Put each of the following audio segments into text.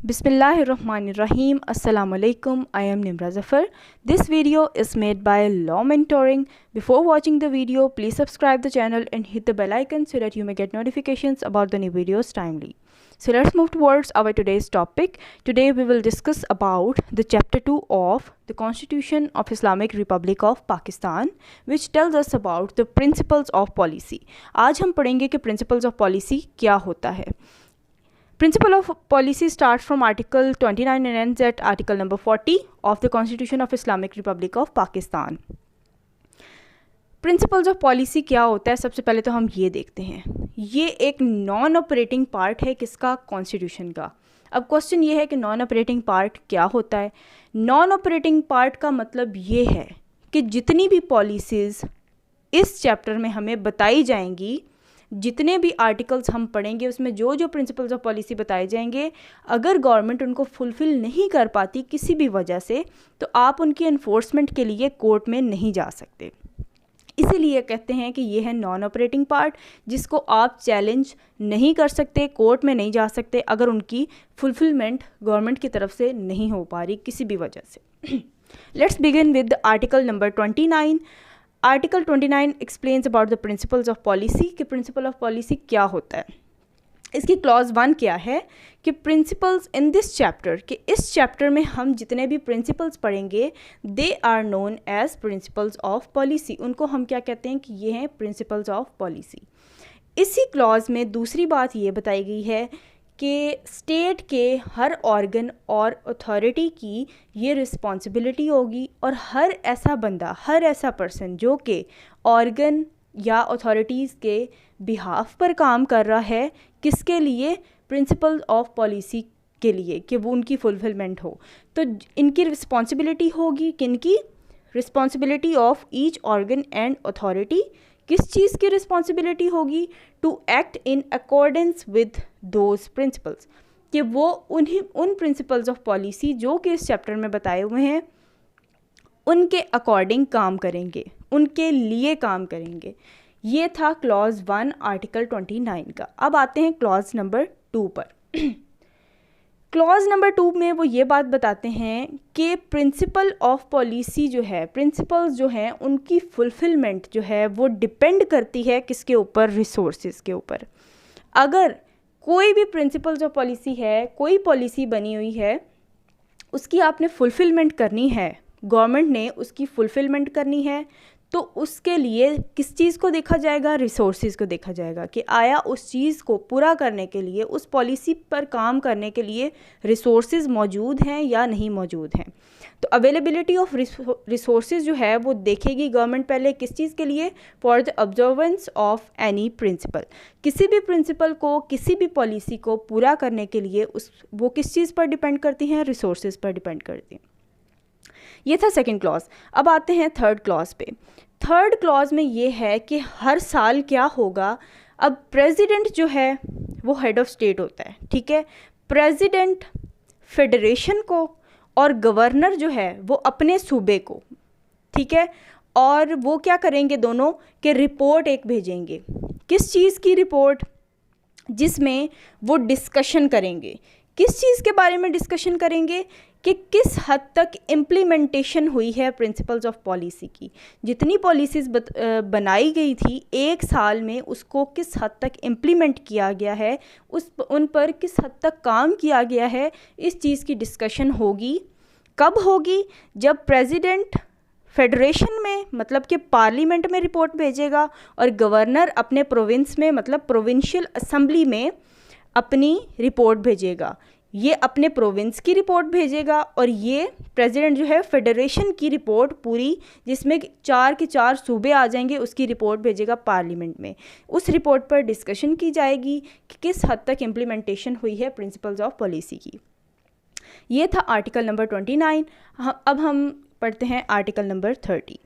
Bismillahirrahmanirrahim. Assalamu alaikum. I am Nimra Zafar. This video is made by Law Mentoring. Before watching the video, please subscribe the channel and hit the bell icon so that you may get notifications about the new videos timely. So let's move towards our today's topic. Today we will discuss about the chapter 2 of the Constitution of Islamic Republic of Pakistan, which tells us about the principles of policy. आज हम पढ़ेंगे कि principles of policy क्या होता है. Principle of policy starts from Article 29 and ends at Article number 40 of the Constitution of Islamic Republic of Pakistan. Principles of policy क्या होता है, सबसे पहले तो हम ये देखते हैं. ये एक नॉन ऑपरेटिंग पार्ट है किसका, कॉन्स्टिट्यूशन का. अब क्वेश्चन ये है कि नॉन ऑपरेटिंग पार्ट क्या होता है. नॉन ऑपरेटिंग पार्ट का मतलब ये है कि जितनी भी पॉलिसीज़ इस चैप्टर में हमें बताई जाएंगी, जितने भी आर्टिकल्स हम पढ़ेंगे उसमें जो जो प्रिंसिपल्स ऑफ पॉलिसी बताए जाएंगे, अगर गवर्नमेंट उनको फुलफ़िल नहीं कर पाती किसी भी वजह से, तो आप उनकी एनफोर्समेंट के लिए कोर्ट में नहीं जा सकते. इसीलिए कहते हैं कि ये है नॉन ऑपरेटिंग पार्ट, जिसको आप चैलेंज नहीं कर सकते, कोर्ट में नहीं जा सकते अगर उनकी फुलफिलमेंट गवर्नमेंट की तरफ से नहीं हो पा रही किसी भी वजह से. Let's begin with article number 29. Article 29 explains about the principles of policy कि प्रिंसिपल ऑफ पॉलिसी क्या होता है. इसकी क्लॉज 1 क्या है कि प्रिंसिपल्स इन दिस चैप्टर, कि इस चैप्टर में हम जितने भी प्रिंसिपल्स पढ़ेंगे they are known as principles of policy. उनको हम क्या कहते हैं कि ये हैं प्रिंसिपल्स ऑफ पॉलिसी. इसी क्लॉज में दूसरी बात ये बताई गई है कि स्टेट के हर ऑर्गन और अथॉरिटी की ये रिस्पॉन्सिबिलिटी होगी, और हर ऐसा बंदा, हर ऐसा पर्सन जो कि ऑर्गन या अथॉरिटीज़ के बिहाफ पर काम कर रहा है, किसके लिए, प्रिंसिपल ऑफ पॉलिसी के लिए, कि वो उनकी फुलफिलमेंट हो. तो इनकी रिस्पॉन्सिबिलिटी होगी, किनकी, responsibility of each organ and authority. किस चीज़ की रिस्पॉन्सिबिलिटी होगी, to act in accordance with those principles, कि वो उन प्रिंसिपल्स ऑफ पॉलिसी जो कि इस चैप्टर में बताए हुए हैं उनके अकॉर्डिंग काम करेंगे, उनके लिए काम करेंगे. ये था क्लॉज 1 आर्टिकल 29 का. अब आते हैं क्लॉज नंबर 2 पर. क्लॉज नंबर 2 में वो ये बात बताते हैं कि प्रिंसिपल ऑफ पॉलिसी जो है, प्रिंसिपल्स जो हैं उनकी फुलफिलमेंट जो है वो डिपेंड करती है किसके ऊपर, रिसोर्सेज के ऊपर. अगर कोई भी प्रिंसिपल्स ऑफ पॉलिसी है, कोई पॉलिसी बनी हुई है, उसकी आपने फुलफिलमेंट करनी है, गवर्नमेंट ने उसकी फुलफिलमेंट करनी है, तो उसके लिए किस चीज़ को देखा जाएगा, रिसोर्सेज को देखा जाएगा कि आया उस चीज़ को पूरा करने के लिए, उस पॉलिसी पर काम करने के लिए रिसोर्सेज मौजूद हैं या नहीं मौजूद हैं. तो अवेलेबिलिटी ऑफ रिसोर्सेज जो है वो देखेगी गवर्नमेंट पहले किस चीज़ के लिए, for the observance of any principle. किसी भी प्रिंसिपल को, किसी भी पॉलिसी को पूरा करने के लिए वो किस चीज़ पर डिपेंड करती हैं, रिसोर्सेज पर डिपेंड करती हैं. ये था सेकंड क्लॉज. अब आते हैं थर्ड क्लॉज पे. थर्ड क्लॉज में ये है कि हर साल क्या होगा. अब प्रेसिडेंट जो है वो हेड ऑफ स्टेट होता है, ठीक है. प्रेसिडेंट फेडरेशन को और गवर्नर जो है वो अपने सूबे को, ठीक है, और वो क्या करेंगे दोनों के रिपोर्ट एक भेजेंगे. किस चीज़ की रिपोर्ट, जिसमें वो डिस्कशन करेंगे. किस चीज़ के बारे में डिस्कशन करेंगे कि किस हद तक इम्प्लीमेंटेशन हुई है प्रिंसिपल्स ऑफ पॉलिसी की. जितनी पॉलिसीज़ बनाई गई थी एक साल में, उसको किस हद तक इम्प्लीमेंट किया गया है, उन पर किस हद तक काम किया गया है, इस चीज़ की डिस्कशन होगी. कब होगी, जब प्रेसिडेंट फेडरेशन में, मतलब कि पार्लियामेंट में रिपोर्ट भेजेगा, और गवर्नर अपने प्रोविंस में, मतलब प्रोविंशियल असेंबली में अपनी रिपोर्ट भेजेगा. ये अपने प्रोविंस की रिपोर्ट भेजेगा, और ये प्रेसिडेंट जो है फेडरेशन की रिपोर्ट पूरी, जिसमें 4 के 4 सूबे आ जाएंगे, उसकी रिपोर्ट भेजेगा पार्लियामेंट में. उस रिपोर्ट पर डिस्कशन की जाएगी कि किस हद तक इम्प्लीमेंटेशन हुई है प्रिंसिपल्स ऑफ पॉलिसी की. ये था आर्टिकल नंबर 29. अब हम पढ़ते हैं article number 30.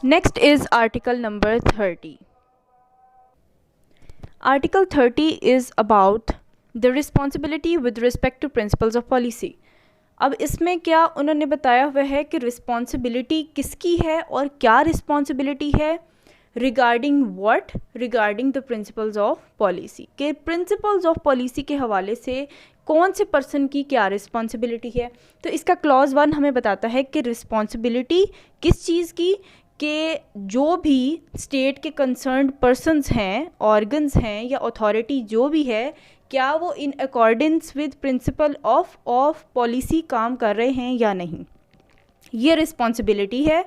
Next is article number 30. Article 30 is about the responsibility with respect to principles of policy. अब इसमें क्या उन्होंने बताया हुआ है कि रिस्पॉन्सिबिलिटी किसकी है और क्या रिस्पॉन्सिबिलिटी है regarding what, regarding the principles of policy, के प्रिंसिपल्स ऑफ पॉलिसी के हवाले से कौन से पर्सन की क्या रिस्पॉन्सिबिलिटी है। तो इसका क्लॉज 1 हमें बताता है कि रिस्पॉन्सिबिलिटी किस चीज़ की, कि जो भी स्टेट के कंसर्न्ड पर्सन्स हैं, ऑर्गन्स हैं या अथॉरिटी जो भी है, क्या वो इन accordance with principle of policy काम कर रहे हैं या नहीं। ये रिस्पॉन्सिबिलिटी है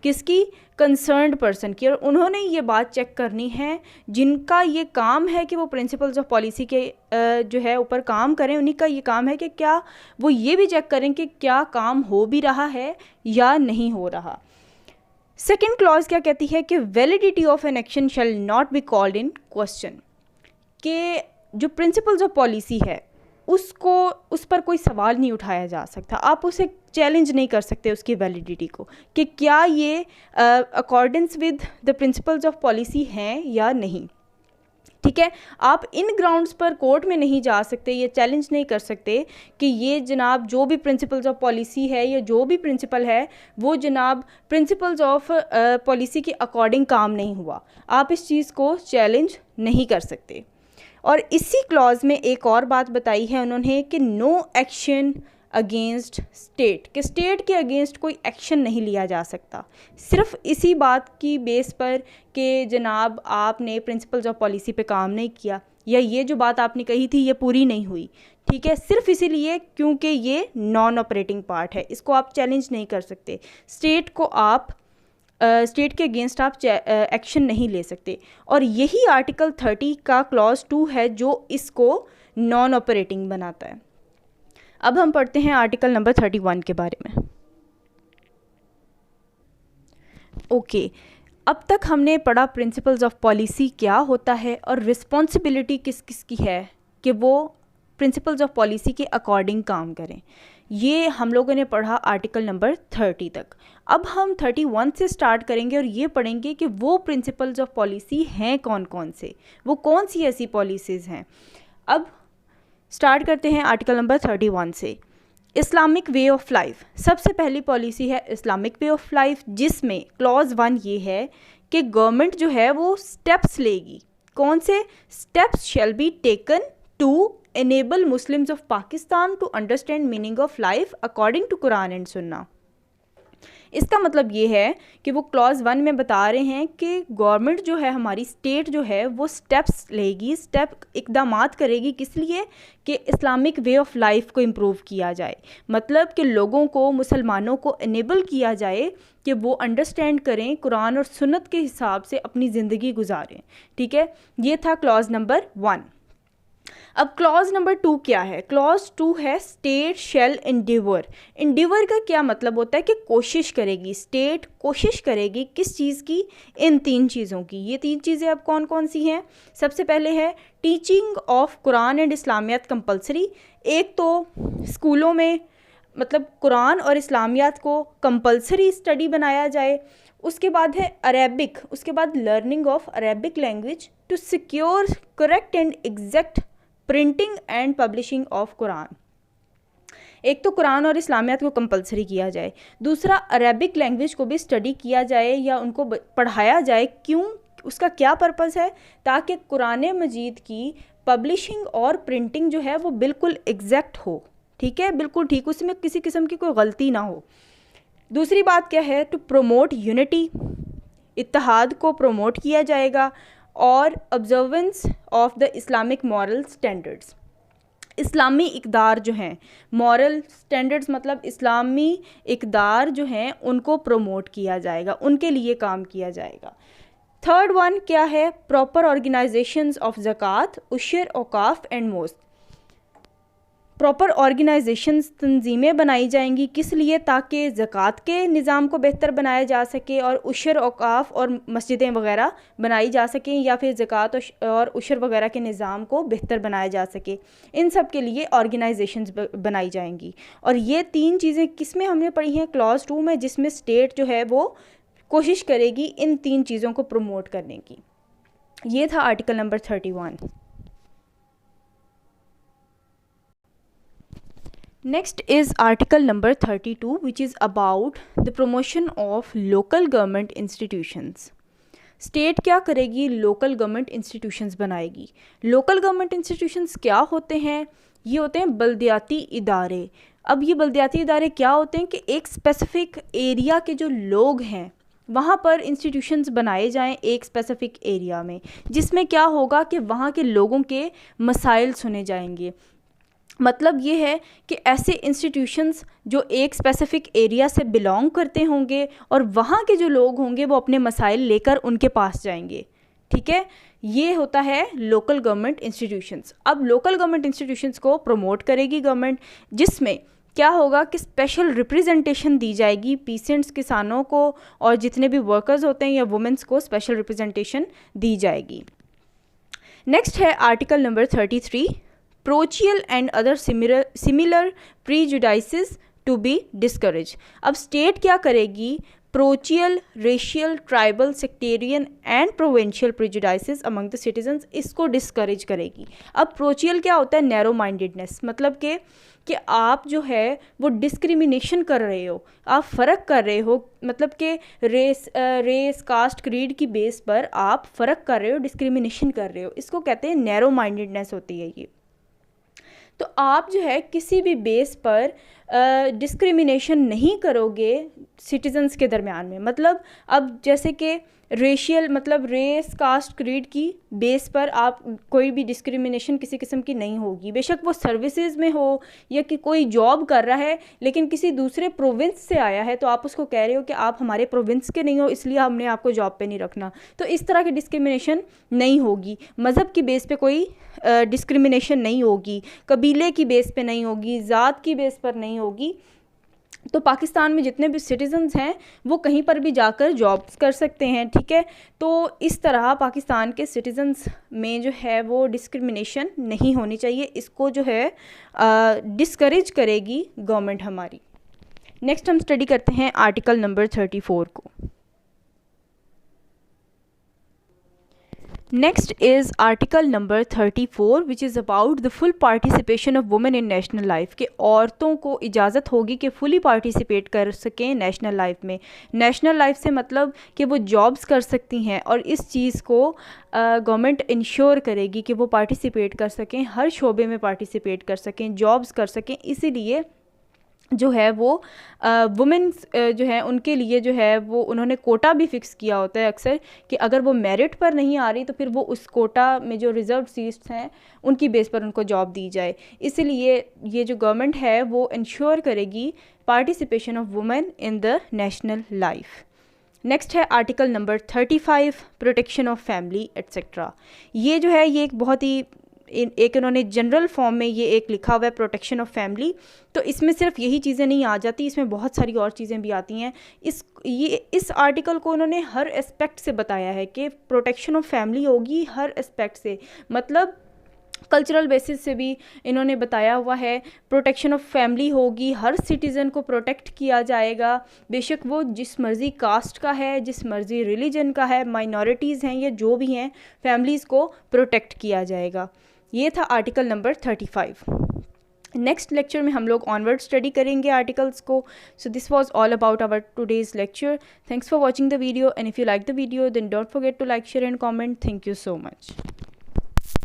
किसकी, कंसर्न्ड पर्सन की, और उन्होंने ये बात चेक करनी है, जिनका ये काम है कि वो प्रिंसिपल्स ऑफ पॉलिसी के जो है ऊपर काम करें, उन्हीं का ये काम है कि क्या वो ये भी चेक करें कि क्या काम हो भी रहा है या नहीं हो रहा। सेकेंड क्लॉज क्या कहती है कि validity of an action shall not be called in question, कि जो प्रिंसिपल्स ऑफ पॉलिसी है उसको, उस पर कोई सवाल नहीं उठाया जा सकता, आप उसे चैलेंज नहीं कर सकते उसकी वैलिडिटी को, कि क्या ये accordance with the principles of policy हैं या नहीं। ठीक है, आप इन ग्राउंड्स पर कोर्ट में नहीं जा सकते, ये चैलेंज नहीं कर सकते कि ये जनाब जो भी प्रिंसिपल्स ऑफ पॉलिसी है या जो भी प्रिंसिपल है वो जनाब प्रिंसिपल्स ऑफ पॉलिसी के अकॉर्डिंग काम नहीं हुआ, आप इस चीज़ को चैलेंज नहीं कर सकते। और इसी क्लॉज में एक और बात बताई है उन्होंने कि नो एक्शन अगेंस्ट स्टेट, कि स्टेट के अगेंस्ट कोई एक्शन नहीं लिया जा सकता, सिर्फ इसी बात की बेस पर कि जनाब आपने प्रिंसिपल्स ऑफ पॉलिसी पे काम नहीं किया, या ये जो बात आपने कही थी ये पूरी नहीं हुई। ठीक है, सिर्फ इसीलिए क्योंकि ये नॉन ऑपरेटिंग पार्ट है, इसको आप चैलेंज नहीं कर सकते, स्टेट को आप स्टेट के अगेंस्ट आप एक्शन नहीं ले सकते। और यही आर्टिकल 30 का क्लॉज 2 है जो इसको नॉन ऑपरेटिंग बनाता है। अब हम पढ़ते हैं आर्टिकल नंबर 31 के बारे में। ओके, अब तक हमने पढ़ा प्रिंसिपल्स ऑफ पॉलिसी क्या होता है और रिस्पॉन्सिबिलिटी किस किस की है कि वो प्रिंसिपल्स ऑफ पॉलिसी के अकॉर्डिंग काम करें। ये हम लोगों ने पढ़ा आर्टिकल नंबर 30 तक। अब हम 31 से स्टार्ट करेंगे और ये पढ़ेंगे कि वो प्रिंसिपल्स ऑफ पॉलिसी हैं कौन कौन से, वो कौन सी ऐसी पॉलिसीज़ हैं। अब स्टार्ट करते हैं आर्टिकल नंबर 31 से। इस्लामिक वे ऑफ लाइफ, सबसे पहली पॉलिसी है इस्लामिक वे ऑफ लाइफ, जिसमें क्लॉज 1 ये है कि गवर्नमेंट जो है वो स्टेप्स लेगी। कौन से steps? Shall be taken to enable Muslims of Pakistan to understand meaning of life according to Quran and Sunnah। इसका मतलब ये है कि वो क्लॉज 1 में बता रहे हैं कि गवर्नमेंट जो है, हमारी स्टेट जो है वो स्टेप्स लेगी, स्टेप इकदामात करेगी, किस लिए कि इस्लामिक वे ऑफ लाइफ को इम्प्रूव किया जाए, मतलब कि लोगों को, मुसलमानों को इनेबल किया जाए कि वो अंडरस्टैंड करें, कुरान और सुन्नत के हिसाब से अपनी ज़िंदगी गुजारें। ठीक है, ये था क्लॉज नंबर 1। अब क्लॉज नंबर 2 क्या है? क्लॉज 2 है स्टेट शेल इंडिवर। इंडिवर का क्या मतलब होता है कि कोशिश करेगी, स्टेट कोशिश करेगी किस चीज़ की? इन 3 चीज़ों की। ये 3 चीज़ें अब कौन कौन सी हैं? सबसे पहले है teaching of Quran and Islamiyat compulsory. एक तो स्कूलों में मतलब कुरान और इस्लामियात को कंपलसरी स्टडी बनाया जाए। उसके बाद है अरेबिक, उसके बाद learning of Arabic language to secure correct and exact printing and publishing of Quran. एक तो कुरान और इस्लामियात को कंपलसरी किया जाए, दूसरा अरेबिक लैंग्वेज को भी स्टडी किया जाए या उनको पढ़ाया जाए। क्यों? उसका क्या पर्पस है? ताकि कुरान मजीद की पब्लिशिंग और प्रिंटिंग जो है वो बिल्कुल एग्जैक्ट हो। ठीक है, बिल्कुल ठीक, उसमें किसी किस्म की कोई गलती ना हो। दूसरी बात क्या है? टू प्रोमोट यूनिटी, इत्तेहाद को प्रोमोट किया जाएगा। और observance of the Islamic moral standards, इस्लामी इक़दार जो हैं, मॉरल स्टैंडर्ड्स मतलब इस्लामी इक़दार जो हैं उनको प्रोमोट किया जाएगा, उनके लिए काम किया जाएगा। थर्ड वन क्या है? Proper organisations of zakat, ushr, auqaf and mosques. Proper organisations, तंजीमें बनाई जाएंगी, किस लिए? ताकि ज़कात के निज़ाम को बेहतर बनाया जा सके और उशर, औकाफ और मस्जिदें वगैरह बनाई जा सकें, या फिर ज़कात और उशर वगैरह के निज़ाम को बेहतर बनाया जा सके। इन सब के लिए ऑर्गेनाइजेशंस बनाई जाएंगी। और ये 3 चीज़ें किस में हमने पढ़ी हैं? क्लॉज 2 में, जिसमें स्टेट जो है वो कोशिश करेगी इन 3 चीज़ों को प्रमोट करने की। ये था article number 31। Next is article number 32, which is about the promotion of local government institutions. State क्या करेगी, लोकल गवर्नमेंट इंस्टीट्यूशंस बनाएगी। लोकल गवर्नमेंट इंस्टीट्यूशंस क्या होते हैं, ये होते हैं बल्दियाती इदारे। अब ये बल्दियाती इदारे क्या होते हैं कि एक स्पेसिफिक एरिया के जो लोग हैं वहाँ पर इंस्टीट्यूशंस बनाए जाएं एक स्पेसिफिक एरिया में, जिसमें क्या होगा कि वहाँ के लोगों के मसाइल सुने जाएंगे। मतलब ये है कि ऐसे इंस्टीट्यूशंस जो एक स्पेसिफिक एरिया से बिलोंग करते होंगे और वहाँ के जो लोग होंगे वो अपने मसाइल लेकर उनके पास जाएंगे। ठीक है, ये होता है लोकल गवर्नमेंट इंस्टीट्यूशंस। अब लोकल गवर्नमेंट इंस्टीट्यूशंस को प्रमोट करेगी गवर्नमेंट, जिसमें क्या होगा कि स्पेशल रिप्रेजेंटेशन दी जाएगी पीसेंट्स, किसानों को और जितने भी वर्कर्स होते हैं या वुमेंस को स्पेशल रिप्रेजेंटेशन दी जाएगी। नेक्स्ट है article number 33, parochial and other similar prejudices to be discourage. अब स्टेट क्या करेगी, parochial, racial, tribal, sectarian and provincial prejudices among the citizens, इसको डिस्करेज करेगी। अब प्रोचियल क्या होता है, नैरो माइंडेडनेस, मतलब कि आप जो है वो डिस्क्रिमिनेशन कर रहे हो, आप फ़र्क कर रहे हो, मतलब कि रेस कास्ट क्रीड की बेस पर आप फ़र्क कर रहे हो, डिस्क्रिमिनेशन कर रहे हो, इसको कहते हैं नैरो माइंडेडनेस होती है ये। तो आप जो है किसी भी बेस पर डिस्क्रिमिनेशन नहीं करोगे सिटीजन्स के दरमियान में। मतलब अब जैसे कि रेशियल, मतलब रेस कास्ट क्रीड की बेस पर आप कोई भी डिस्क्रिमिनेशन किसी किस्म की नहीं होगी, बेशक वो सर्विसेज में हो या कि कोई जॉब कर रहा है लेकिन किसी दूसरे प्रोविंस से आया है, तो आप उसको कह रहे हो कि आप हमारे प्रोविंस के नहीं हो इसलिए हमने आपको जॉब पे नहीं रखना, तो इस तरह की डिस्क्रिमिनेशन नहीं होगी। मज़हब की बेस पे कोई डिस्क्रिमिनेशन नहीं होगी, कबीले की बेस पे नहीं होगी, ज़ात की बेस पर नहीं होगी। तो पाकिस्तान में जितने भी सिटीजन्स हैं वो कहीं पर भी जाकर जॉब्स कर सकते हैं। ठीक है, तो इस तरह पाकिस्तान के सिटीजन्स में जो है वो डिस्क्रिमिनेशन नहीं होनी चाहिए, इसको जो है डिस्करेज करेगी गवर्नमेंट हमारी। नेक्स्ट हम स्टडी करते हैं आर्टिकल नंबर 34 को। Next is article number 34 which is about the full participation of women in national life, कि औरतों को इजाज़त होगी कि फुली पार्टिसिपेट कर सकें नेशनल लाइफ में। नेशनल लाइफ से मतलब कि वो जॉब्स कर सकती हैं और इस चीज़ को गवर्नमेंट इंश्योर करेगी कि वो पार्टिसिपेट कर सकें, हर शोबे में पार्टिसिपेट कर सकें, जॉब्स कर सकें। इसीलिए जो है वो वुमेन्स जो है उनके लिए जो है वो उन्होंने कोटा भी फिक्स किया होता है अक्सर, कि अगर वो मेरिट पर नहीं आ रही तो फिर वो उस कोटा में जो रिज़र्व सीट्स हैं उनकी बेस पर उनको जॉब दी जाए। इसलिए ये जो गवर्नमेंट है वो इंश्योर करेगी participation of women in the national life. Next है article number 35, protection of family etcetera. ये जो है ये एक बहुत ही एक इन्होंने जनरल फॉर्म में ये एक लिखा हुआ है, प्रोटेक्शन ऑफ फैमिली। तो इसमें सिर्फ यही चीज़ें नहीं आ जाती, इसमें बहुत सारी और चीज़ें भी आती हैं। इस आर्टिकल को उन्होंने हर एस्पेक्ट से बताया है कि प्रोटेक्शन ऑफ फैमिली होगी हर एस्पेक्ट से, मतलब कल्चरल बेसिस से भी इन्होंने बताया हुआ है। प्रोटेक्शन ऑफ फैमिली होगी, हर सिटीज़न को प्रोटेक्ट किया जाएगा, बेशक वो जिस मर्ज़ी कास्ट का है, जिस मर्ज़ी रिलीजन का है, माइनॉरिटीज़ हैं या जो भी हैं, फैमिलीज़ को प्रोटेक्ट किया जाएगा। ये था आर्टिकल नंबर 35। नेक्स्ट लेक्चर में हम लोग ऑनवर्ड स्टडी करेंगे आर्टिकल्स को। So this was all about our today's lecture. Thanks for watching the video and if you like the video then don't forget to like, share and comment. Thank you so much.